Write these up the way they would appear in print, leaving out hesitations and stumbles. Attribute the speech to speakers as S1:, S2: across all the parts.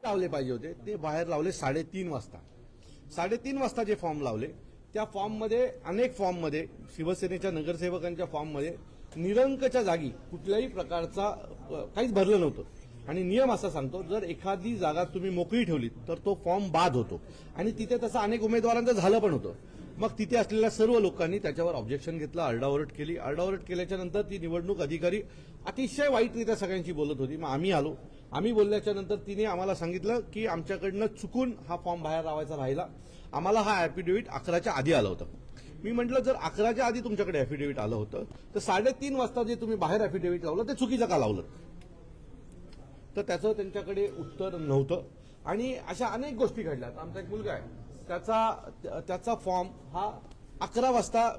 S1: लावले पाहिजे होते ते बाहेर लावले 3:30 वाजता. 3:30 वाजता जे फॉर्म लावले त्या फॉर्ममध्ये अनेक फॉर्ममध्ये शिवसेनेच्या नगरसेवकांच्या फॉर्ममध्ये निरंकच्या जागी कुठल्याही प्रकारचा काहीच भरलं नव्हतं. आणि नियम असा सांगतो, जर एखादी जागा तुम्ही मोकळी ठेवली तर तो फॉर्म बाद होतो. आणि तिथे तसं अनेक उमेदवारांचं झालं पण होतं. मग तिथे असलेल्या सर्व लोकांनी त्याच्यावर ऑब्जेक्शन घेतलं, आरडाओरड केली. आरडाओरड केल्याच्या नंतर ती निवडणूक अधिकारी अतिशय वाईटरित्या सगळ्यांची बोलत होती. मग आम्ही आलो. आम्ही बोलल्याच्या नंतर तिने आम्हाला सांगितलं की आमच्याकडनं चुकून हा फॉर्म बाहेर लावायचा राहिला. आम्हाला हा ॲफिडेव्हिट 11च्या आधी आलं होतं. मी म्हटलं जर 11च्या आधी तुमच्याकडे ॲफिडेव्हिट आलं होतं तर 3:30 वाजता जे तुम्ही बाहेर ॲफिडेव्हिट लावलं ते चुकीचं का लावलं. तर त्याचं त्यांच्याकडे उत्तर नव्हतं. आणि अशा अनेक गोष्टी घडल्यात. आमचा एक मुलगा आहे, त्याचा फॉर्म हा 11 वाजता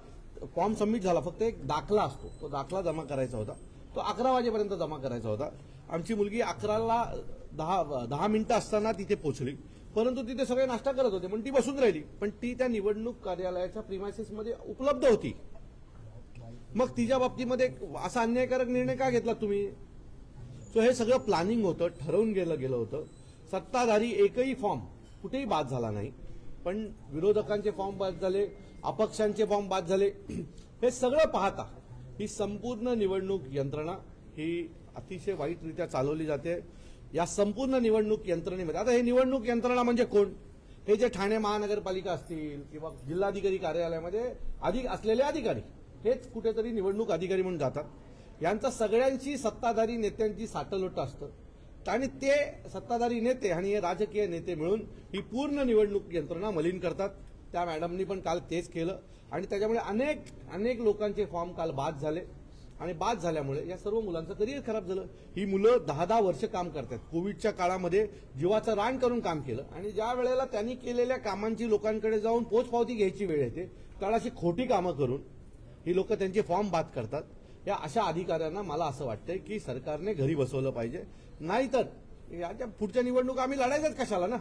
S1: फॉर्म सबमिट झाला. फक्त एक दाखला असतो, तो दाखला जमा करायचा होता. तो 11 वाजेपर्यंत जमा करायचा होता. आमची मुलगी 11ला 10 मिनिटं असताना तिथे पोहोचली. परंतु तिथे सगळे नाश्ता करत होते म्हणून ती बसून राहिली. पण ती त्या निवडणूक कार्यालयाच्या प्रिमायसेसमध्ये उपलब्ध होती. मग तिच्या बाबतीमध्ये असा अन्यायकारक निर्णय का घेतला तुम्ही. सो हे सगळं प्लॅनिंग होतं, ठरवून गेलं होतं. सत्ताधारी एकही फॉर्म कुठेही बाद झाला नाही. पण विरोधकांचे फॉर्म बाद झाले, अपक्षांचे फॉर्म बाद झाले. हे सगळं पाहता ही संपूर्ण निवडणूक यंत्रणा ही अतिशय वाईटरित्या चालवली जाते. या संपूर्ण निवडणूक यंत्रणेमध्ये आता हे निवडणूक यंत्रणा म्हणजे कोण. हे जे ठाणे महानगरपालिका असतील किंवा जिल्हाधिकारी कार्यालयामध्ये असलेले अधिकारी हेच कुठेतरी निवडणूक अधिकारी म्हणून जातात. यांचं सगळ्यांची सत्ताधारी नेत्यांची साटलोट असतं. आणि ते सत्ताधारी नेते आणि हे राजकीय नेते मिळून ही पूर्ण निवडणूक यंत्रणा मलिन करतात. त्या मॅडमनी पण काल तेच केलं. आणि त्याच्यामुळे अनेक लोकांचे फॉर्म काल बाद झाले. आणि बाद झाल्यामुळे या सर्व मुलांचं करिअर खराब झालं. ही मुलं 10-10 वर्ष काम करतात. कोविडच्या काळामध्ये जीवाचं रान करून काम केलं. आणि ज्या वेळेला त्यांनी केलेल्या कामांची लोकांकडे जाऊन पोचपावती घ्यायची वेळ येते त्याला अशी खोटी कामं करून ही लोक त्यांचे फॉर्म बाद करतात. या अशा अधिकाऱ्यांना मला असं वाटतंय की सरकारने घरी बसवलं पाहिजे. नाहीतर याच्या पुढच्या निवडणूक आम्ही लढायच्याच कशाला ना.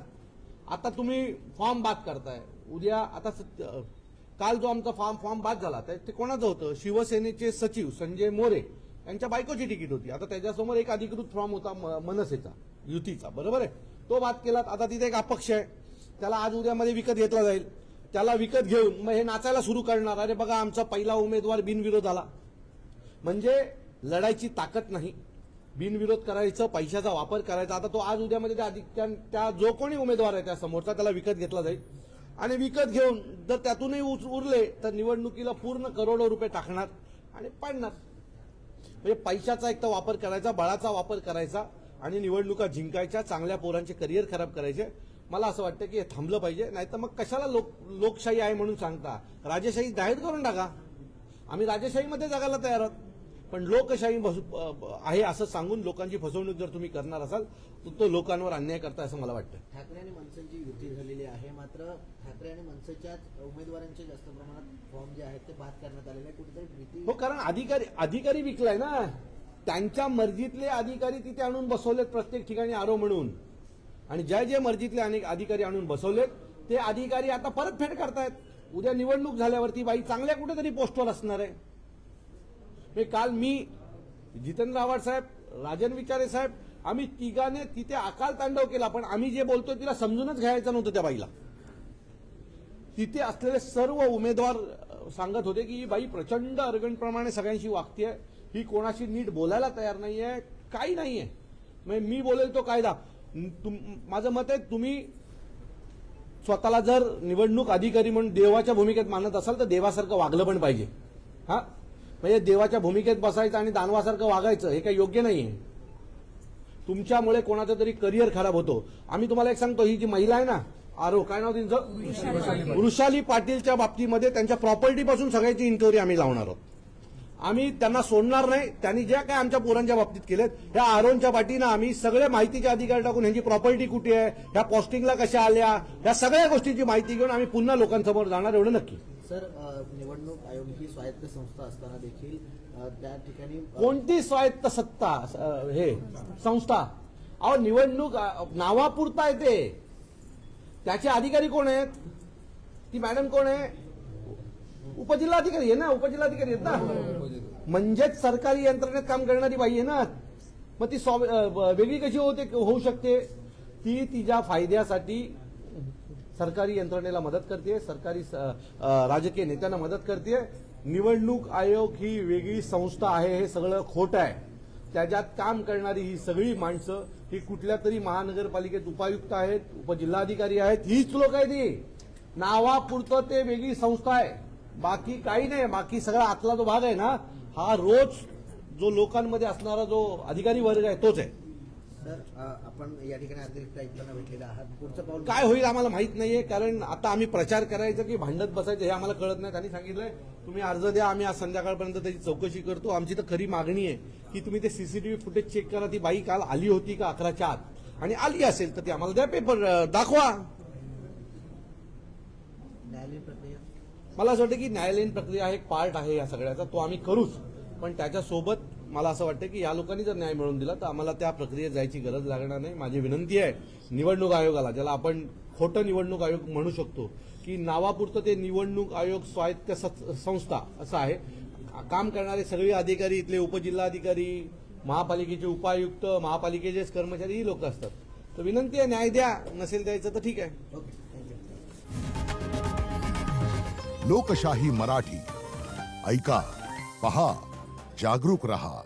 S1: आता तुम्ही फॉर्म बाद करताय. उद्या आता काल जो आमचा फॉर्म बाद झाला ते कोणाचं होतं. शिवसेनेचे सचिव संजय मोरे यांच्या बायकोची तिकीट होती. आता त्याच्यासमोर एक अधिकृत फॉर्म होता मनसेचा, युतीचा, बरोबर आहे. तो बाद केला. आता तिथे एक अपक्ष आहे, त्याला आज उद्यामध्ये विकत घेतला जाईल. त्याला विकत घेऊन मग हे नाचायला सुरू करणार, अरे बघा आमचा पहिला उमेदवार बिनविरोध आला. म्हणजे लढायची ताकद नाही, बिनविरोध करायचं, पैशाचा वापर करायचा. आता तो आज उद्यामध्ये त्या जो कोणी उमेदवार आहे त्या समोरचा त्याला विकत घेतला जाईल. आणि विकत घेऊन जर त्यातूनही उरले तर निवडणुकीला पूर्ण करोडो रुपये टाकणार आणि पाडणार. म्हणजे पैशाचा एक तर वापर करायचा, बळाचा वापर करायचा आणि निवडणुका जिंकायच्या, चांगल्या पोरांचे करिअर खराब करायचे. मला असं वाटतं की हे थांबलं पाहिजे. नाही तर मग कशाला लोकशाही आहे म्हणून सांगता. राजेशाही जाहीर करून टाका. आम्ही राजेशाहीमध्ये जगायला तयार आहोत. पण लोकशाही आहे असं सांगून लोकांची फसवणूक जर तुम्ही करणार असाल तर तो लोकांवर अन्याय करता असं मला वाटतं.
S2: ठाकरे आणि मनसेची युती झालेली आहे, मात्र ठाकरे आणि मनसेच्या उमेदवारांचे जास्त प्रमाणात फॉर्म जे आहेत ते बाद करण्यात आलेले आहे. कुठेतरी भीती.
S1: हो, कारण अधिकारी विकलाय ना. त्यांच्या मर्जीतले अधिकारी तिथे आणून बसवलेत प्रत्येक ठिकाणी आरो म्हणून. आणि जे मर्जीतले अनेक अधिकारी आणून बसवलेत ते अधिकारी आता परतफेड करतायत. उद्या निवडणूक झाल्यावरती बाई चांगल्या कुठेतरी पोस्टवर असणार आहे. काल मी, जितेंद्र आव्हाड साहेब, राजन विचारे साहेब, आम्ही तिघाने तिथे अकाल तांडव केला. पण आम्ही जे बोलतोय तिला समजूनच घ्यायचं नव्हतं त्या बाईला. तिथे असलेले सर्व उमेदवार सांगत होते की ही बाई प्रचंड अर्गणप्रमाणे सगळ्यांशी वागतेय, ही कोणाशी नीट बोलायला तयार नाहीये, काही नाहीये. मी बोलेल तो कायदा. माझं मत आहे तुम्ही स्वतःला जर निवडणूक अधिकारी म्हणून देवाच्या भूमिकेत मानत असाल तर देवासारखं वागलं पण पाहिजे. हा, म्हणजे देवाच्या भूमिकेत बसायचं आणि दानवासारखं वागायचं हे काही योग्य नाहीये. तुमच्यामुळे कोणाचं तरी करिअर खराब होतो. आम्ही तुम्हाला एक सांगतो, ही जी महिला आहे ना आरो, काय नाव त्यांचं, वृषाली पाटीलच्या बाबतीमध्ये त्यांच्या प्रॉपर्टीपासून सगळ्याची इन्क्वायरी आम्ही लावणार आहोत. आम्ही त्यांना सोडणार नाही. त्यांनी ज्या काय आमच्या पोरांच्या बाबतीत केलेत त्या आरोनच्या पाठीनं आम्ही सगळे माहितीचे अधिकार टाकून ह्यांची प्रॉपर्टी कुठे आहे, ह्या पोस्टिंगला कशा आल्या, ह्या सगळ्या गोष्टींची माहिती घेऊन आम्ही पुन्हा लोकांसमोर जाणार, एवढं नक्की.
S2: सर, निवडणूक आयोग ही स्वायत्त संस्था असताना देखील त्या ठिकाणी
S1: कोणती स्वायत्त सत्ता हे संस्था. अहो, निवडणूक नावापुरता येते. त्याचे अधिकारी कोण आहेत. ती मॅडम कोण आहे, उपजिल्हाधिकारी आहे ना, उपजिल्हाधिकारी आहेत ना. म्हणजेच सरकारी यंत्रणेत काम करणारी बाई आहे ना. मग ती वेगळी कशी होऊ शकते. ती तिच्या फायद्यासाठी सरकारी यंत्रणेला मदत करते, सरकारी राजकीय नेत्यांना मदत करते. निवडणूक आयोग ही वेगळी संस्था आहे, हे सगळं खोटं आहे. त्याच्यात काम करणारी ही सगळी माणसं ही कुठल्या तरी महानगरपालिकेत उपायुक्त आहेत, उपजिल्हाधिकारी आहेत, हीच लोक आहेत. ती नावापुरतं ते वेगळी संस्था आहे, बाकी काही नाही. बाकी सगळा आतला जो भाग आहे ना, हा रोज जो लोकांमध्ये असणारा जो अधिकारी वर्ग आहे तोच आहे.
S2: सर, आपण या ठिकाणी अतिरिक्त आयुक्तांना भेटलेला आहात. पुढचं पाऊल
S1: काय होईल आम्हाला माहित नाहीये, कारण आता आम्ही प्रचार करायचं की भांडत बसायचं हे आम्हाला कळत नाही. त्यांनी सांगितलंय तुम्ही अर्ज द्या, आम्ही आज संध्याकाळपर्यंत त्याची चौकशी करतो. आमची तर खरी मागणी आहे की तुम्ही ते सीसीटीव्ही फुटेज चेक करा. ती बाई काल आली होती का 11च्या आत, आणि आली असेल तर ती आम्हाला द्या, पेपर दाखवा.
S2: न्यायालयीन प्रक्रिया
S1: मला असं वाटतं की न्यायालयीन प्रक्रिया हा एक पार्ट आहे या सगळ्याचा, तो आम्ही करूच. पण त्याच्यासोबत मला असं वाटतं की या लोकांनी जर न्याय मिळवून दिला तर आम्हाला त्या प्रक्रियेत जायची गरज लागणार नाही. माझी विनंती आहे निवडणूक आयोगाला, ज्याला आपण खोटं निवडणूक आयोग म्हणू शकतो, की नावापुरतं ते निवडणूक आयोग स्वायत्त संस्था असं आहे. काम करणारे सगळे अधिकारी, इथले उपजिल्हाधिकारी, महापालिकेचे उपायुक्त, महापालिकेचे कर्मचारी ही लोक असतात. तर विनंती आहे न्याय द्या, नसेल द्यायचं तर ठीक आहे.
S2: Okay, thank you.
S3: लोकशाही मराठी ऐका, पहा, जागरूक रहा.